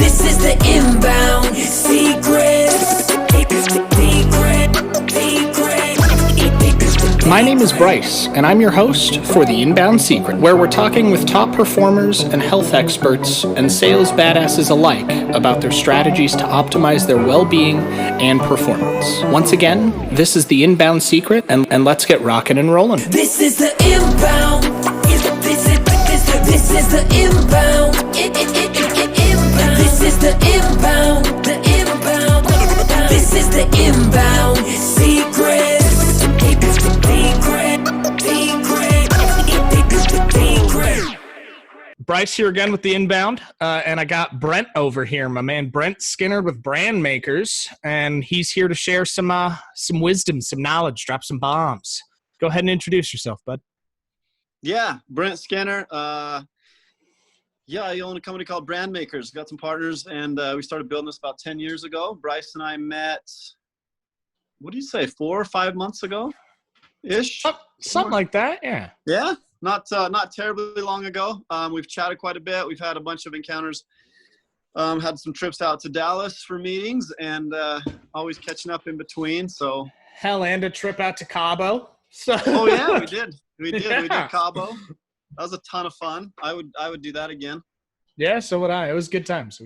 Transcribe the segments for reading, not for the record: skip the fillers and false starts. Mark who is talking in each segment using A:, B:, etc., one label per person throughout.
A: This is the inbound secret.
B: My name is Bryce, and I'm your host for The Inbound Secret, where we're talking with top performers and health experts and sales badasses alike about their strategies to optimize their well-being and performance. Once again, this is The Inbound Secret, and let's get rocking and rolling.
A: This is the inbound. This is the inbound. This is the inbound. The inbound. This is the inbound secret.
B: Bryce here again with The Inbound, and I got Brent over here, my man Brent Skinner with Brand Makers, and he's here to share some wisdom, some knowledge, drop some bombs. Go ahead and introduce yourself, bud.
C: Yeah, Brent Skinner. I own a company called Brand Makers. Got some partners, and we started building this about 10 years ago. Bryce and I met, 4 or 5 months ago-ish?
B: Something like that, yeah.
C: Yeah, not terribly long ago. We've chatted quite a bit. We've had a bunch of encounters. Had some trips out to Dallas for meetings, and always catching up in between. So
B: Hell, and a trip out to Cabo. So.
C: Oh yeah, we did. We did Cabo. That was a ton of fun. I would do that again.
B: Yeah, so would I. It was good times.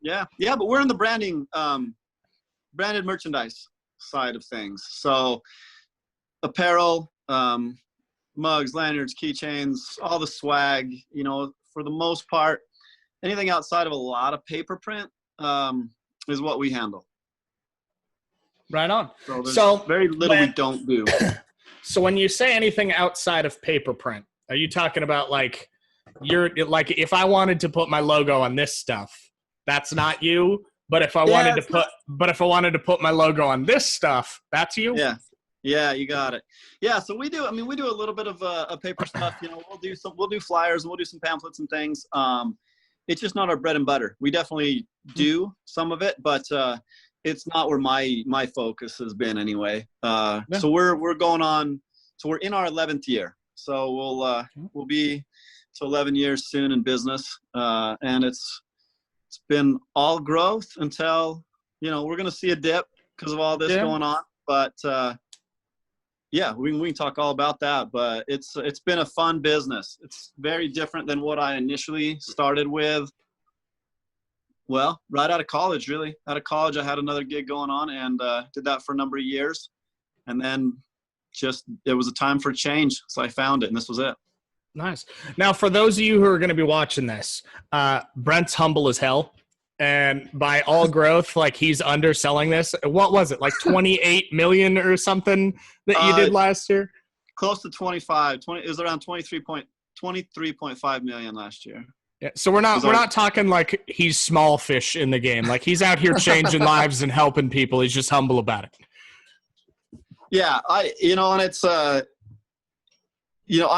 C: Yeah, but we're in the branded merchandise side of things. So apparel, mugs, lanyards, keychains, all the swag, for the most part, anything outside of a lot of paper print is what we handle.
B: Right on.
C: So there's very little we don't do.
B: So when you say anything outside of paper print, are you talking about like if I wanted to put my logo on this stuff, that's not you? But if I wanted to put my logo on this stuff, that's you?
C: Yeah, you got it. Yeah, so we do a little bit of paper stuff. We'll do flyers, and we'll do some pamphlets and things. It's just not our bread and butter. We definitely do some of it, but it's not where my focus has been anyway. So we're going on. So we're in our 11th year. So we'll be to 11 years soon in business, and it's been all growth until we're going to see a dip because of all this going on. But we can talk all about that. But it's been a fun business. It's very different than what I initially started with. Well, right out of college, really. Out of college, I had another gig going on and did that for a number of years. And then it was a time for change. So I found it, and this was it.
B: Nice. Now, for those of you who are going to be watching this, Brent's humble as hell. And by all growth, like he's underselling this. What was it, like 28 million or something that you did last year? Close to
C: 25. It was around 23.5 million last year.
B: Yeah, so we're not talking like he's small fish in the game. Like he's out here changing lives and helping people. He's just humble about it.
C: Yeah, and it's I'm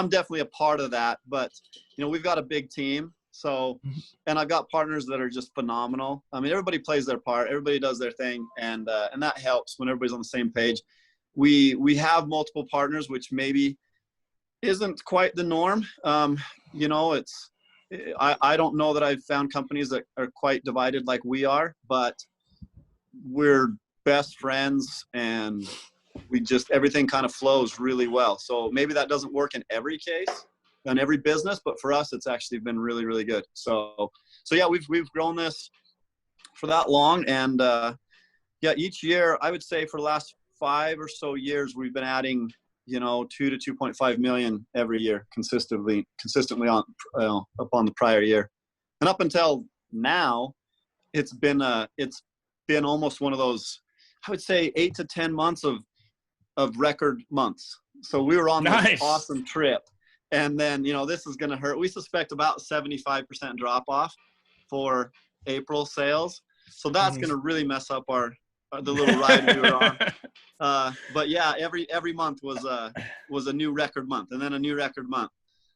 C: definitely a part of that. But we've got a big team, so and I've got partners that are just phenomenal. I mean, everybody plays their part, everybody does their thing, and that helps when everybody's on the same page. We have multiple partners, which maybe isn't quite the norm. I don't know that I've found companies that are quite divided like we are, but we're best friends and everything kind of flows really well. So maybe that doesn't work in every case, in every business, but for us, it's actually been really, really good. So yeah, we've grown this for that long. And each year, I would say for the last 5 or so years, we've been adding 2 to 2.5 million every year consistently on up on the prior year. And up until now, it's been almost one of those, I would say 8 to 10 months of record months. So we were on this awesome trip, and then this is going to hurt. We suspect about 75% drop off for April sales. So that's going to really mess up the little ride we were on. But yeah, every month was a new record month, and then a new record month.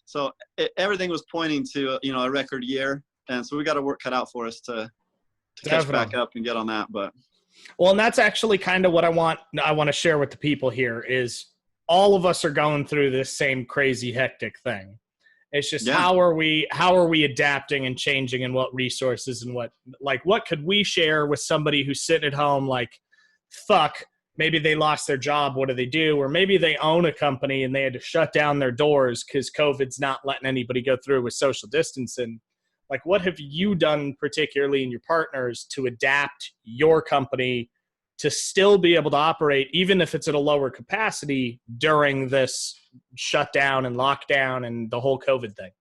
C: So everything was pointing to a record year, and so we got a work cut out for us to catch back up and get on that. But
B: well, and that's actually kind of what I want to share with the people here is all of us are going through this same crazy hectic thing. It's just
C: Yeah.
B: how are we adapting and changing, and what resources and what could we share with somebody who's sitting at home like, fuck, maybe they lost their job. What do they do? Or maybe they own a company and they had to shut down their doors because COVID's not letting anybody go through with social distancing. Like, what have you done, particularly in your partners, to adapt your company to still be able to operate, even if it's at a lower capacity during this shutdown and lockdown and the whole COVID thing?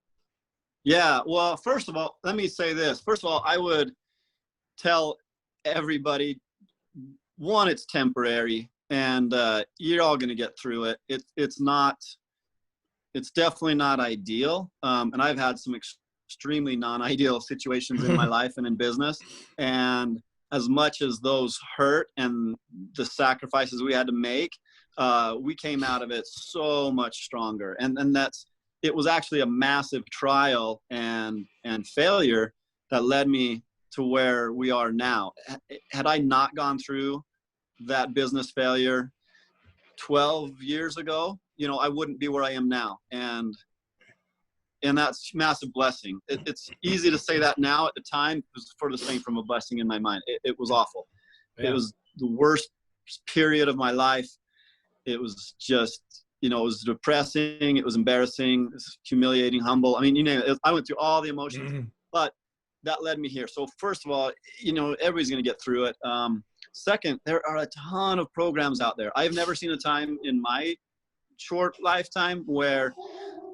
C: Yeah. Well, first of all, let me say this. First of all, I would tell everybody, one, it's temporary, and you're all going to get through it. It's definitely not ideal. And I've had some extremely non-ideal situations in my life and in business. And as much as those hurt and the sacrifices we had to make, we came out of it so much stronger. And it was actually a massive trial and failure that led me to where we are now. Had I not gone through that business failure 12 years ago, I wouldn't be where I am now. And that's a massive blessing. It's easy to say that now. At the time, it was furthest thing from a blessing in my mind. It was awful. Yeah. It was the worst period of my life. It was just, it was depressing. It was embarrassing. It was humiliating, humble. I mean, you name it. I went through all the emotions, but that led me here. So first of all, everybody's going to get through it. Second, there are a ton of programs out there. I've never seen a time in my short lifetime where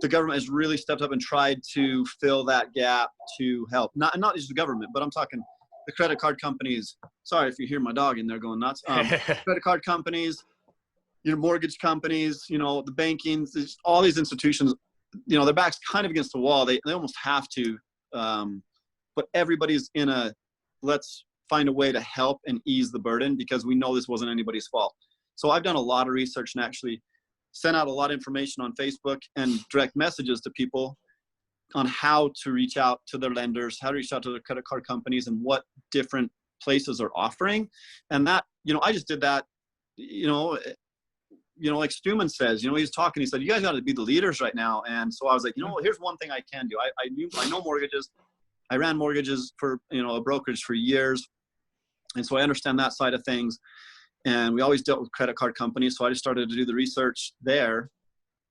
C: the government has really stepped up and tried to fill that gap to help. Not just the government, but I'm talking the credit card companies. Sorry if you hear my dog in there going nuts. Credit card companies, mortgage companies, the banking, all these institutions, their back's kind of against the wall. They almost have to, but everybody's in let's find a way to help and ease the burden, because we know this wasn't anybody's fault. So I've done a lot of research and actually sent out a lot of information on Facebook and direct messages to people on how to reach out to their lenders, how to reach out to their credit card companies, and what different places are offering. And that, I just did that, like Stuman says, he's talking, he said, you guys got to be the leaders right now. And so I was like, here's one thing I can do. I know mortgages. I ran mortgages for, a brokerage for years. And so I understand that side of things. And we always dealt with credit card companies. So I just started to do the research there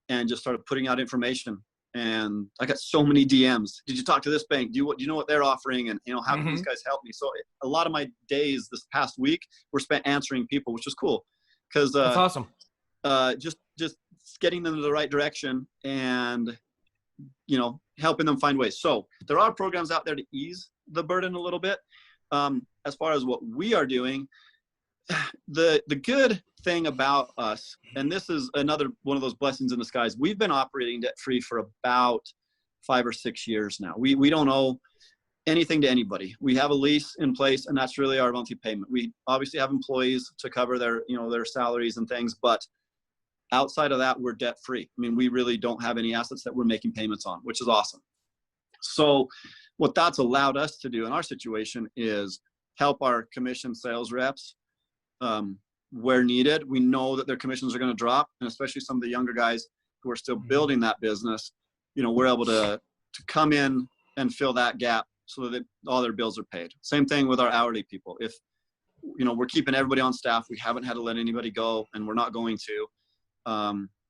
C: and just started putting out information. And I got so many DMs. Did you talk to this bank? Do you know what they're offering? And, how can these guys help me? So a lot of my days this past week were spent answering people, which was cool. Because
B: that's awesome.
C: Just getting them in the right direction and, helping them find ways. So there are programs out there to ease the burden a little bit. As far as what we are doing, the good thing about us, and this is another one of those blessings in disguise, we've been operating debt-free for about 5 or 6 years now. We don't owe anything to anybody. We have a lease in place, and that's really our monthly payment. We obviously have employees to cover their salaries and things, but outside of that, we're debt-free. I mean, we really don't have any assets that we're making payments on, which is awesome. So what that's allowed us to do in our situation is help our commission sales reps where needed. We know that their commissions are going to drop, and especially some of the younger guys who are still building that business, we're able to come in and fill that gap so that all their bills are paid. Same thing with our hourly people. If, we're keeping everybody on staff, we haven't had to let anybody go, and we're not going to.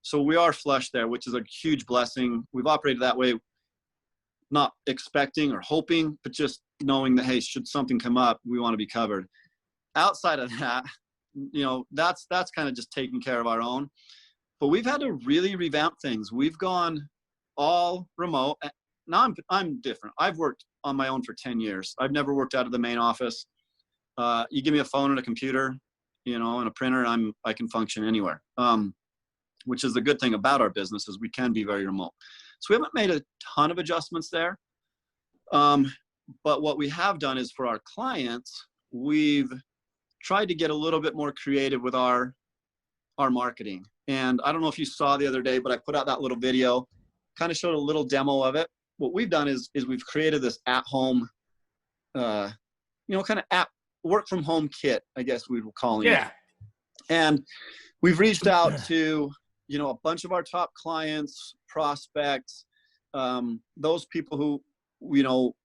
C: So we are flush there, which is a huge blessing. We've operated that way, not expecting or hoping, but just knowing that, hey, should something come up, we want to be covered. Outside of that, that's kind of just taking care of our own. But we've had to really revamp things. We've gone all remote. Now I'm different. I've worked on my own for 10 years. I've never worked out of the main office. You give me a phone and a computer, and a printer, I can function anywhere. Which is the good thing about our business, is we can be very remote. So we haven't made a ton of adjustments there. But what we have done is, for our clients, we've tried to get a little bit more creative with our marketing. And I don't know if you saw the other day, but I put out that little video, kind of showed a little demo of it. What we've done is we've created this at-home, kind of app work from home kit, I guess we were calling it. And we've reached out to, a bunch of our top clients, prospects, those people who,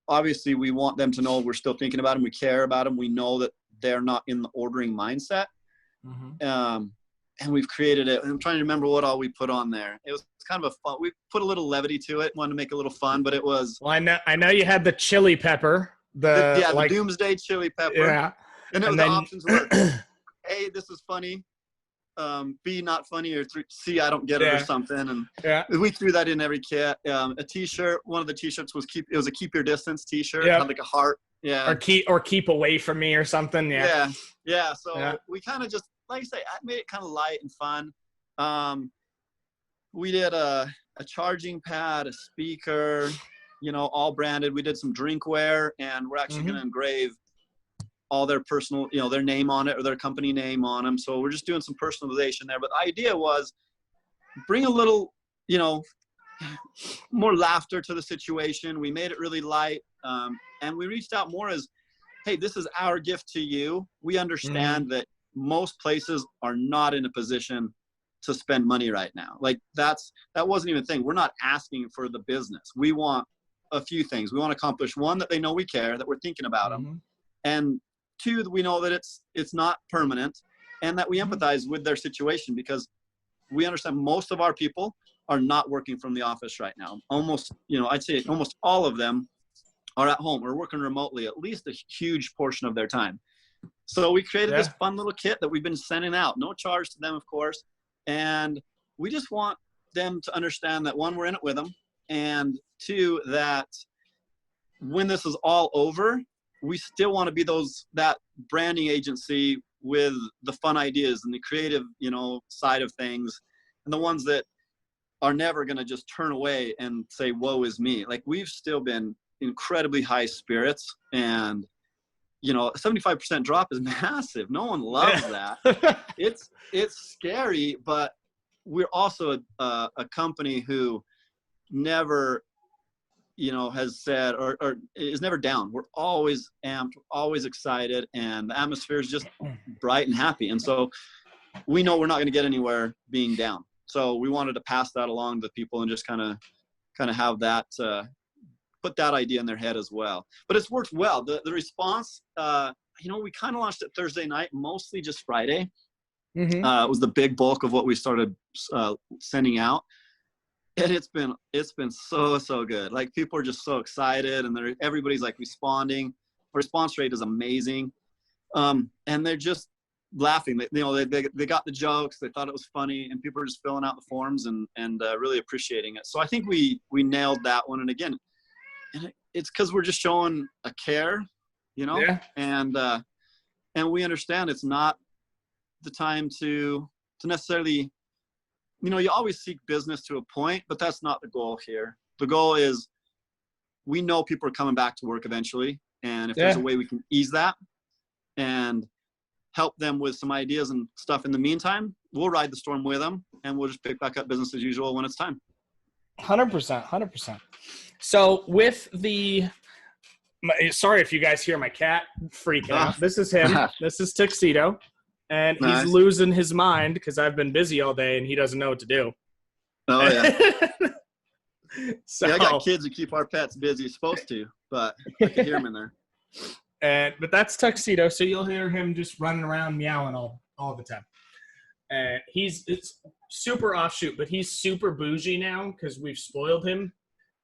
C: obviously we want them to know we're still thinking about them. We care about them. We know that they're not in the ordering mindset. Mm-hmm. And we've created it. I'm trying to remember what all we put on there. It was kind of a fun, we put a little levity to it, wanted to make it a little fun, but it was.
B: Well, I know you had the chili pepper,
C: the doomsday chili pepper.
B: Yeah.
C: And the options were, A, this is funny. B, not funny, or C, I don't get it, or something. And we threw that in every kit. A t-shirt, one of the t-shirts was keep your distance t-shirt. Had like a heart. Yeah.
B: Or keep away from me or something. Yeah.
C: So we kind of just, like I say, I made it kind of light and fun. We did a charging pad, a speaker, all branded. We did some drinkware, and we're actually going to engrave all their personal, their name on it, or their company name on them. So we're just doing some personalization there. But the idea was bring a little, more laughter to the situation. We made it really light. And we reached out more as, hey, this is our gift to you. We understand that most places are not in a position to spend money right now. Like that wasn't even a thing. We're not asking for the business. We want a few things. We want to accomplish, one, that they know we care, that we're thinking about them. And two, that we know that it's not permanent, and that we empathize with their situation, because we understand most of our people are not working from the office right now. Almost, I'd say almost all of them are at home or working remotely, at least a huge portion of their time. So we created this fun little kit that we've been sending out, no charge to them, of course. And we just want them to understand that, one, we're in it with them, and two, that when this is all over, we still want to be that branding agency with the fun ideas and the creative, side of things, and the ones that are never going to just turn away and say, woe is me. Like, we've still been incredibly high spirits, and a 75% drop is massive. No one loves that. It's scary, but we're also a company who never, has said or is never down. We're always amped, always excited, and the atmosphere is just bright and happy. And so we know we're not going to get anywhere being down. So we wanted to pass that along to people and just kind of have that, put that idea in their head as well. But it's worked well. The response, we kind of launched it Thursday night, mostly just Friday. It was the big bulk of what we started sending out. And it's been so good. Like, people are just so excited, and everybody's like responding. The response rate is amazing. And they're just laughing. They got the jokes. They thought it was funny, and people are just filling out the forms and really appreciating it. So I think we nailed that one. And again, it's because we're just showing a care, and we understand it's not the time to necessarily, you always seek business to a point, but that's not the goal here. The goal is, we know people are coming back to work eventually. And if there's a way we can ease that and help them with some ideas and stuff in the meantime, we'll ride the storm with them, and we'll just pick back up business as usual when it's time.
B: 100%. So with sorry if you guys hear my cat freaking out. This is him. This is Tuxedo. And he's losing his mind because I've been busy all day and he doesn't know what to do.
C: Oh, yeah. So, I got kids who keep our pets busy, supposed to, but I can hear him in there.
B: But that's Tuxedo, so you'll hear him just running around meowing all the time. It's super offshoot, but he's super bougie now because we've spoiled him.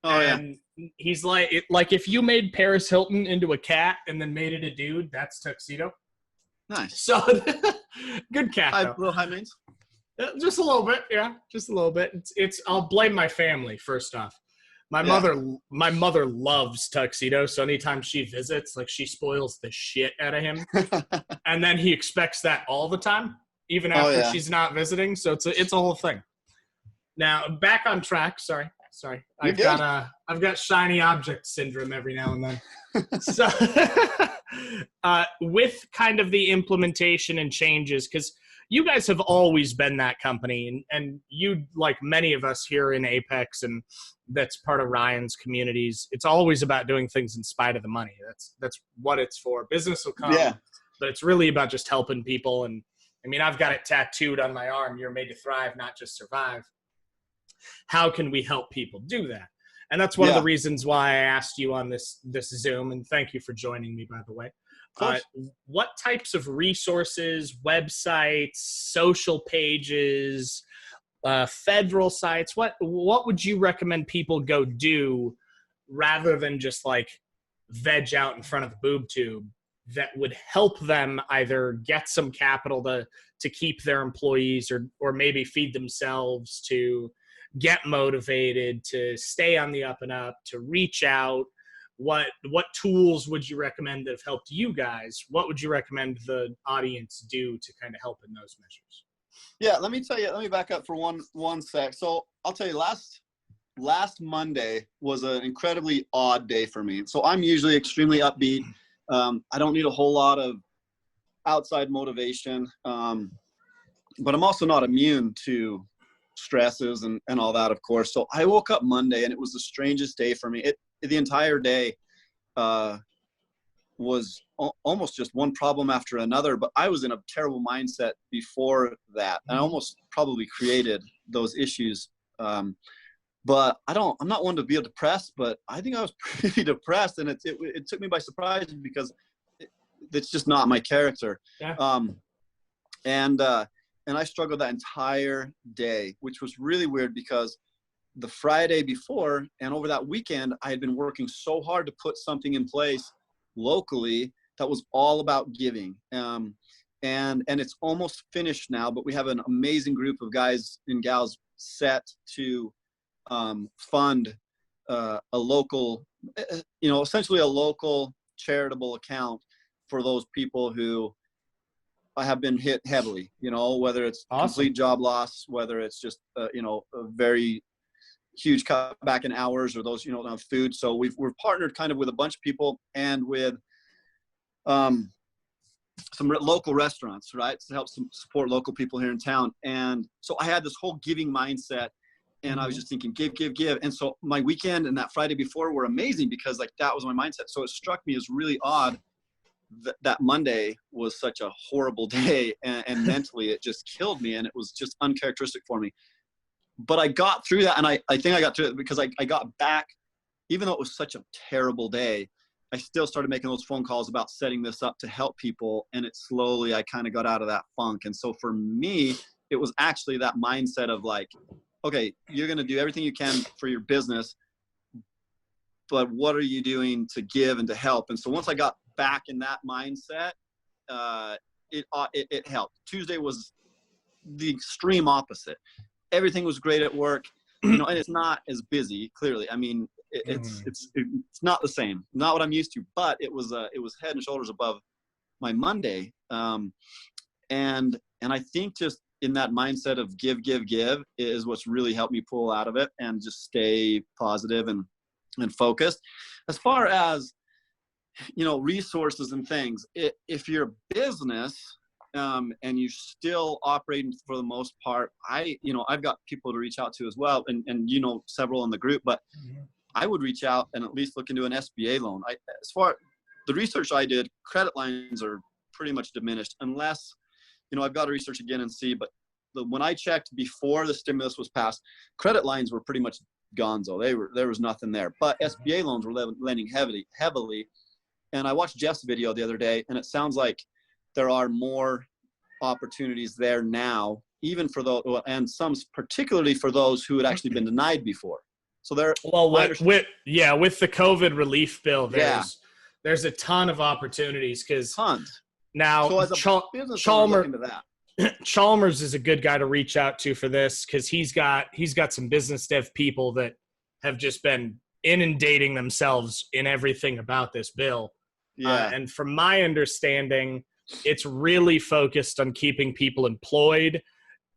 C: Oh,
B: and he's like if you made Paris Hilton into a cat and then made it a dude, that's Tuxedo.
C: Nice.
B: So good cat.
C: Little high mains.
B: Just a little bit, yeah. Just a little bit. It's. I'll blame my family first off. My mother loves Tuxedo, so anytime she visits, like, she spoils the shit out of him, and then he expects that all the time, even after she's not visiting. So it's a whole thing. Now back on track. Sorry. I've got shiny object syndrome every now and then. So with kind of the implementation and changes, because you guys have always been that company, and you, like many of us here in Apex, and that's part of Ryan's communities, it's always about doing things in spite of the money. That's what it's for. Business will come, but it's really about just helping people. And I mean, I've got it tattooed on my arm. You're made to thrive, not just survive. How can we help people do that? And that's one of the reasons why I asked you on this Zoom, and thank you for joining me, by the way. What types of resources, websites, social pages, federal sites, what would you recommend people go do rather than just like veg out in front of the boob tube that would help them either get some capital to keep their employees or maybe feed themselves, to get motivated, to stay on the up and up, to reach out? What tools would you recommend that have helped you guys? What would you recommend the audience do to kind of help in those measures?
C: Yeah, let me back up for one sec. So I'll tell you, last Monday was an incredibly odd day for me. So I'm usually extremely upbeat. I don't need a whole lot of outside motivation, but I'm also not immune to stresses and all that, of course. So I woke up Monday and it was the strangest day for me. The entire day was almost just one problem after another, but I was in a terrible mindset before that. And I almost probably created those issues. But I'm not one to be depressed, but I think I was pretty depressed, and it took me by surprise because it's just not my character. Yeah. And I struggled that entire day, which was really weird because the Friday before and over that weekend, I had been working so hard to put something in place locally that was all about giving. And it's almost finished now, but we have an amazing group of guys and gals set to fund a local, essentially a local charitable account for those people who have been hit heavily, whether it's complete job loss, whether it's just, a very huge cutback in hours, or those, don't have food. So we're partnered kind of with a bunch of people and with some local restaurants, right, to help support local people here in town. And so I had this whole giving mindset, and I was just thinking, give. And so my weekend and that Friday before were amazing because like that was my mindset. So it struck me as really odd that Monday was such a horrible day, and mentally it just killed me, and it was just uncharacteristic for me. But I got through that, and I think I got through it because I got back, even though it was such a terrible day, I still started making those phone calls about setting this up to help people, and it slowly, I kind of got out of that funk. And so for me, it was actually that mindset of like, okay, you're going to do everything you can for your business, but what are you doing to give and to help? And so once I got back in that mindset, it helped. Tuesday was the extreme opposite. Everything was great at work, and it's not as busy. Clearly, I mean, it's not the same, not what I'm used to. But it was head and shoulders above my Monday, and I think just in that mindset of give is what's really helped me pull out of it and just stay positive and focused. As far as resources and things, if you're a business and you're still operating for the most part, I've got people to reach out to as well, and several in the group, but I would reach out and at least look into an SBA loan. As far the research I did, credit lines are pretty much diminished unless, I've got to research again and see, but when I checked before the stimulus was passed, credit lines were pretty much gonzo. There was nothing there, but SBA loans were lending heavily. And I watched Jeff's video the other day, and it sounds like there are more opportunities there now, even for those, and some particularly for those who had actually been denied before. So there.
B: Well, with the COVID relief bill, there's a ton of opportunities because now
C: so as a business owner, into that.
B: Chalmers is a good guy to reach out to for this because he's got some business dev people that have just been inundating themselves in everything about this bill. Yeah. And from my understanding, it's really focused on keeping people employed,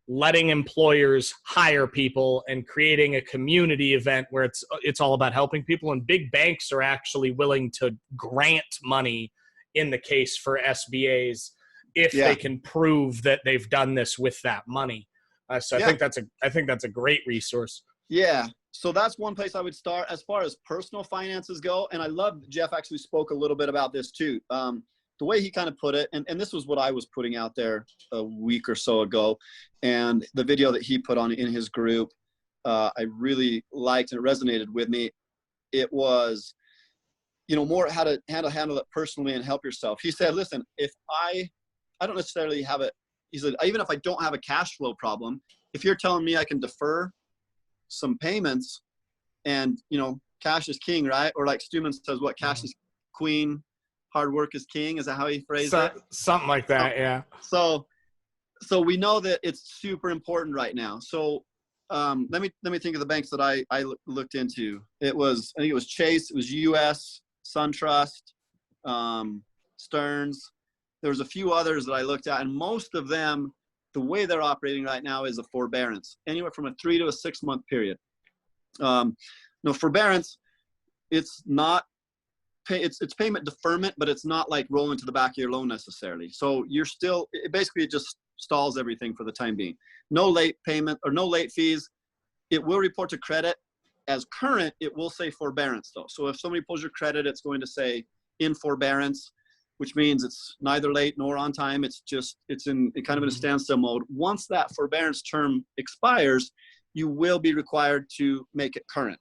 B: letting employers hire people, and creating a community event where it's all about helping people. And big banks are actually willing to grant money in the case for SBAs if they can prove that they've done this with that money. I think that's a great resource.
C: Yeah. So that's one place I would start as far as personal finances go. And I love Jeff actually spoke a little bit about this too. The way he kind of put it, and this was what I was putting out there a week or so ago. And the video that he put on in his group, I really liked and it resonated with me. it was, more how to handle it personally and help yourself. He said, listen, if I don't necessarily have it. He said, even if I don't have a cash flow problem, if you're telling me I can defer some payments and, cash is king, right? Or like Stuman says, what, cash is queen, hard work is king. Is that how he phrased it?
B: Something like that. Yeah.
C: So we know that it's super important right now. So let me think of the banks that I looked into. I think it was Chase, it was US, SunTrust, Stearns. There was a few others that I looked at, and most of them, the way they're operating right now is a forbearance, anywhere from a 3 to a 6 month period. Forbearance, it's not it's payment deferment, but it's not like rolling to the back of your loan necessarily. So it just stalls everything for the time being. No late payment or no late fees. It will report to credit as current. It will say forbearance though. So if somebody pulls your credit, it's going to say in forbearance, which means it's neither late nor on time. It's kind of in a standstill mode. Once that forbearance term expires, you will be required to make it current.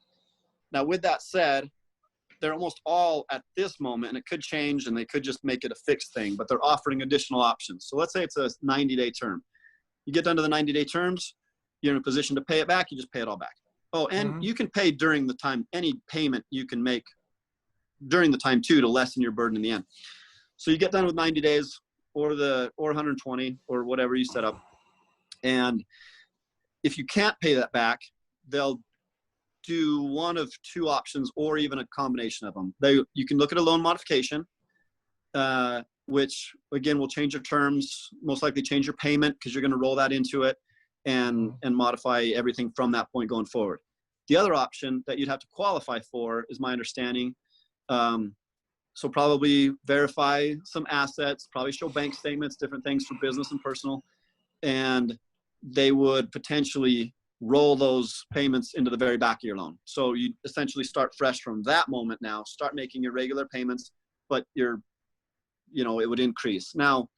C: Now, with that said, they're almost all at this moment, and it could change and they could just make it a fixed thing, but they're offering additional options. So let's say it's a 90-day term. You get down to the 90-day terms, you're in a position to pay it back, you just pay it all back. Oh, and you can pay during the time, any payment you can make during the time too, to lessen your burden in the end. So you get done with 90 days or 120 or whatever you set up. And if you can't pay that back, they'll do one of two options or even a combination of them. You can look at a loan modification, which again will change your terms, most likely change your payment because you're going to roll that into it and modify everything from that point going forward. The other option that you'd have to qualify for is my understanding. So probably verify some assets, probably show bank statements, different things for business and personal, and they would potentially roll those payments into the very back of your loan. So you essentially start fresh from that moment now, start making your regular payments, but it would increase. Now,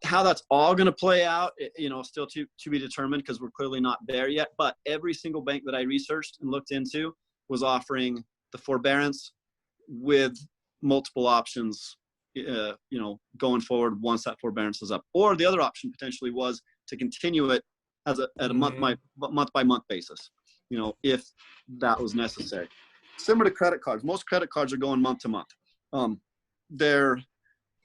C: how that's all going to play out, still to be determined because we're clearly not there yet. But every single bank that I researched and looked into was offering the forbearance with multiple options, going forward once that forbearance is up. Or the other option potentially was to continue it at a month by month basis, if that was necessary. Similar to credit cards, most credit cards are going month to month. They're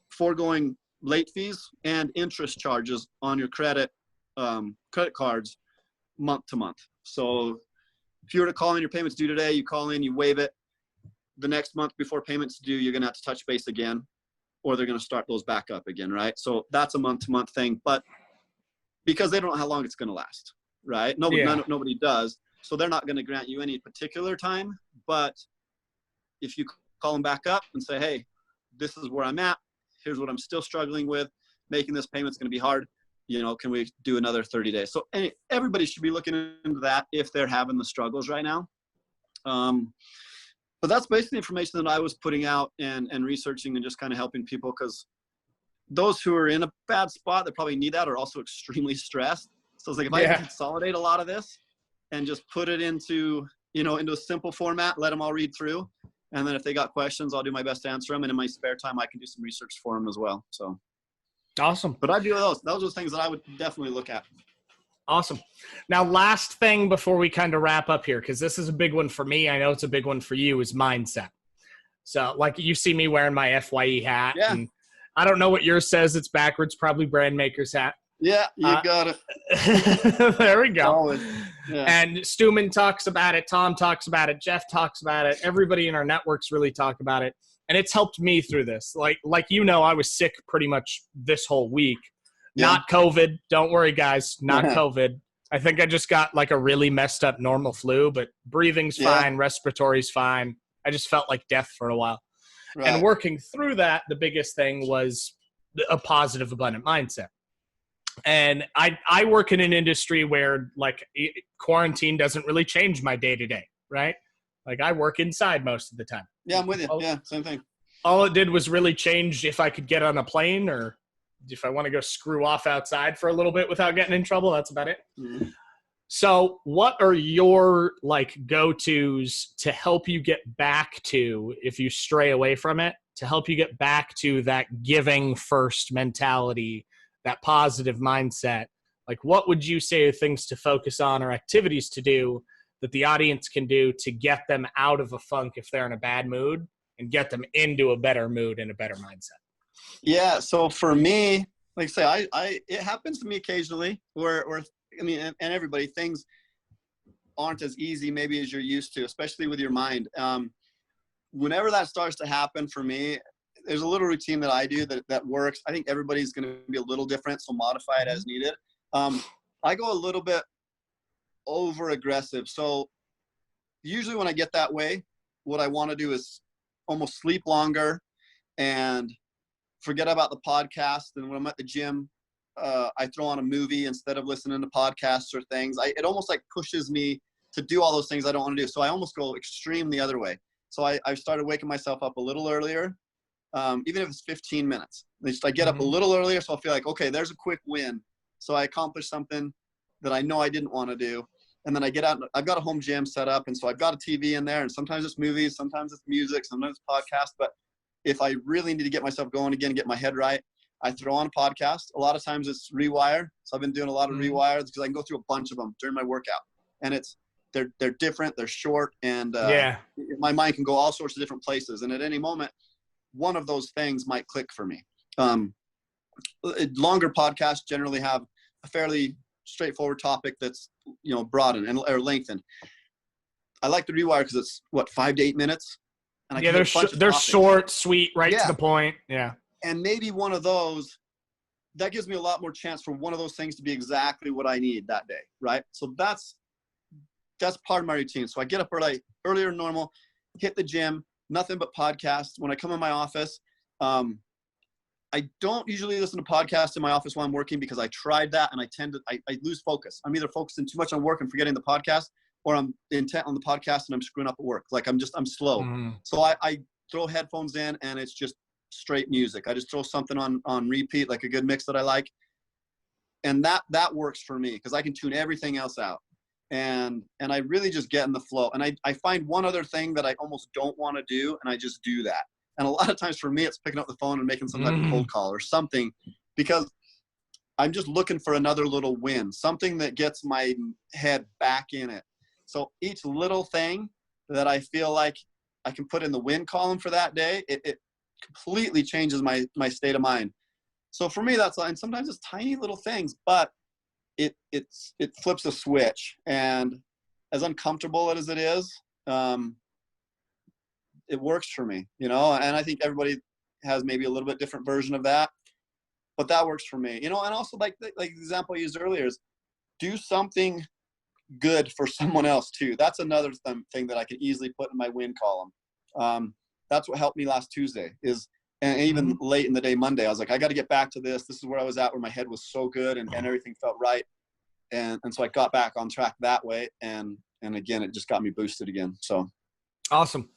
C: foregoing late fees and interest charges on your credit cards month to month. So if you were to call in your payments due today, you call in, you waive it. The next month before payments due, you're going to have to touch base again, or they're going to start those back up again, right? So that's a month to month thing, but because they don't know how long it's going to last, right? Nobody does. So they're not going to grant you any particular time. But if you call them back up and say, hey, this is where I'm at, here's what I'm still struggling with, making this payment's going to be hard, can we do another 30 days? So everybody should be looking into that if they're having the struggles right now. But that's basically the information that I was putting out and researching and just kind of helping people, because those who are in a bad spot that probably need that are also extremely stressed. So it's like, if I can consolidate a lot of this and just put it into a simple format, let them all read through. And then if they got questions, I'll do my best to answer them. And in my spare time, I can do some research for them as well. So
B: awesome.
C: But I do those. Those are things that I would definitely look at.
B: Awesome. Now, last thing before we kind of wrap up here, because this is a big one for me. I know it's a big one for you, is mindset. So like you see me wearing my FYE hat.
C: Yeah.
B: And I don't know what yours says. It's backwards, probably brand maker's hat.
C: Yeah, you got it.
B: There we go.
C: Always. Yeah.
B: And Stuman talks about it. Tom talks about it. Jeff talks about it. Everybody in our networks really talk about it. And it's helped me through this. Like I was sick pretty much this whole week. Yeah. Not COVID. Don't worry, guys. Not COVID. I think I just got like a really messed up normal flu, but breathing's fine. Respiratory's fine. I just felt like death for a while. Right. And working through that, the biggest thing was a positive, abundant mindset. And I work in an industry where like quarantine doesn't really change my day to day, right? Like I work inside most of the time.
C: Yeah, I'm with you. Yeah, same thing.
B: All it did was really change if I could get on a plane or if I want to go screw off outside for a little bit without getting in trouble. That's about it. Mm-hmm. So what are your like go-tos to help you get back to, if you stray away from it, to help you get back to that giving first mentality, that positive mindset? Like, what would you say are things to focus on or activities to do that the audience can do to get them out of a funk if they're in a bad mood and get them into a better mood and a better mindset?
C: Yeah. So for me, like I say, it happens to me occasionally where I mean, and everybody, things aren't as easy maybe as you're used to, especially with your mind. Whenever that starts to happen for me, there's a little routine that I do that works. I think everybody's going to be a little different, so modify it as needed. I go a little bit over aggressive. So usually when I get that way, what I want to do is almost sleep longer and forget about the podcast. And when I'm at the gym, I throw on a movie instead of listening to podcasts or things. It almost like pushes me to do all those things I don't want to do. So I almost go extreme the other way. So I started waking myself up a little earlier, even if it's 15 minutes. I get up a little earlier, so I'll feel like, okay, there's a quick win. So I accomplished something that I know I didn't want to do. And then I get out, I've got a home gym set up, and so I've got a TV in there, and sometimes it's movies, sometimes it's music, sometimes it's podcasts. But if I really need to get myself going again, get my head right, I throw on a podcast. A lot of times it's Rewire. So I've been doing a lot of Rewires because I can go through a bunch of them during my workout. And they're different, they're short, and my mind can go all sorts of different places. And at any moment, one of those things might click for me. Longer podcasts generally have a fairly straightforward topic that's, broadened or lengthened. I like the Rewire because it's 5 to 8 minutes. And
B: they're short, sweet, right to the point. Yeah.
C: And maybe one of those, that gives me a lot more chance for one of those things to be exactly what I need that day. Right. So that's part of my routine. So I get up earlier than normal, hit the gym, nothing but podcasts. When I come in my office, I don't usually listen to podcasts in my office while I'm working because I tried that and I lose focus. I'm either focusing too much on work and forgetting the podcast, or I'm intent on the podcast and I'm screwing up at work. Like I'm slow. So I throw headphones in and it's just straight music. I just throw something on repeat, like a good mix that I like. And that works for me because I can tune everything else out. And I really just get in the flow. And I find one other thing that I almost don't want to do, and I just do that. And a lot of times for me, it's picking up the phone and making some type of cold call or something, because I'm just looking for another little win, something that gets my head back in it. So each little thing that I feel like I can put in the win column for that day, it completely changes my state of mind. So for me, and sometimes it's tiny little things, but it flips a switch. And as uncomfortable as it is, it works for me, and I think everybody has maybe a little bit different version of that, but that works for me, and also like the example I used earlier is do something good for someone else too. That's another thing that I can easily put in my win column. That's what helped me last Tuesday and even late in the day, Monday, I was like, I got to get back to this. This is where I was at, where my head was so good and everything felt right. And so I got back on track that way. And again, it just got me boosted again. So
B: awesome.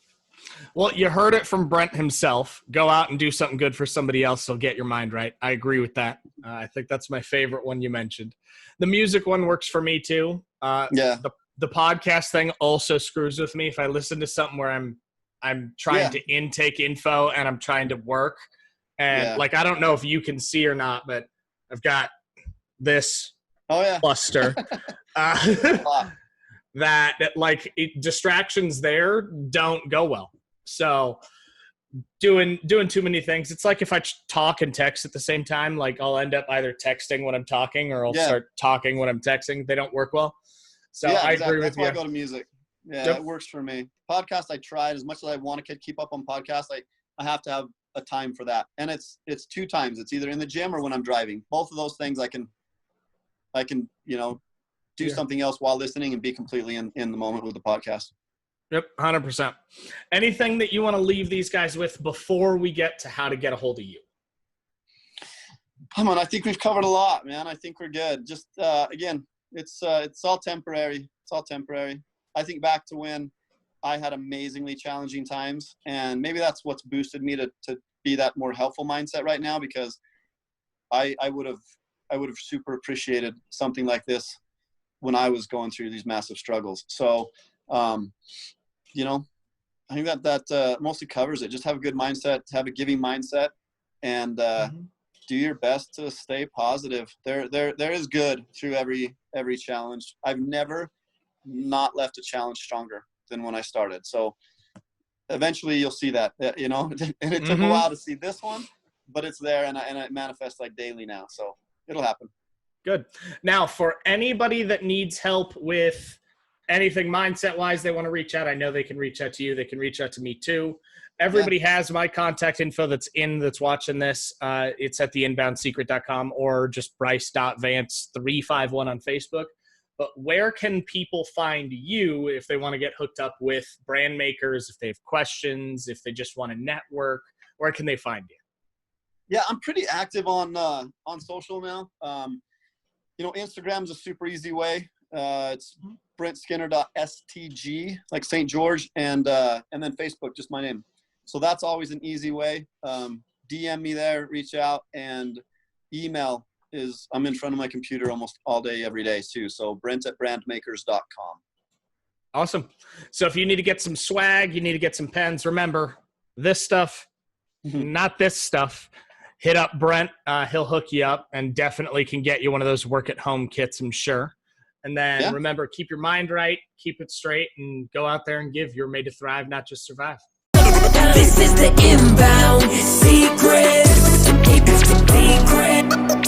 B: Well, you heard it from Brent himself. Go out and do something good for somebody else. So get your mind right. I agree with that. I think that's my favorite one you mentioned. The music one works for me too. The podcast thing also screws with me. If I listen to something where I'm trying to intake info and I'm trying to work, and I don't know if you can see or not, but I've got this cluster. That distractions there don't go well. So doing too many things. It's like if I talk and text at the same time, I'll end up either texting when I'm talking or I'll start talking when I'm texting. They don't work well. So I agree with you.
C: That's why I go to music. Yeah, It works for me. Podcast, I tried as much as I want to keep up on podcasts. I have to have a time for that. And it's 2 times. It's either in the gym or when I'm driving. Both of those things I can do something else while listening and be completely in the moment with the podcast.
B: Yep, 100%. Anything that you want to leave these guys with before we get to how to get a hold of you?
C: Come on, I think we've covered a lot, man. I think we're good. Just again, it's all temporary. It's all temporary. I think back to when I had amazingly challenging times, and maybe that's what's boosted me to be that more helpful mindset right now, because I would have super appreciated something like this when I was going through these massive struggles. So, you know, I think that mostly covers it. Just have a good mindset, have a giving mindset, and do your best to stay positive. There is good through every challenge. I've never not left a challenge stronger than when I started. So eventually you'll see that, you know, and it took a while to see this one, but it's there, and it manifests like daily now. So it'll happen.
B: Good. Now, for anybody that needs help with anything mindset-wise, they want to reach out, I know they can reach out to you. They can reach out to me too. Everybody has my contact info that's watching this. It's at theinboundsecret.com or just bryce.vance351 on Facebook. But where can people find you if they want to get hooked up with brand makers, if they have questions, if they just want to network? Where can they find you?
C: Yeah, I'm pretty active on social now. You know, Instagram's a super easy way. It's brentskinner.stg, like St. George, and then Facebook, just my name. So that's always an easy way. DM me there, reach out, and email is, I'm in front of my computer almost all day, every day too. So brent@brandmakers.com.
B: Awesome. So if you need to get some swag, you need to get some pens, remember this stuff, not this stuff. Hit up Brent. He'll hook you up and definitely can get you one of those work at home kits, I'm sure. And then remember, keep your mind right, keep it straight, and go out there and give. You're made to thrive, not just survive.
A: This is the inbound secret. Keep it secret.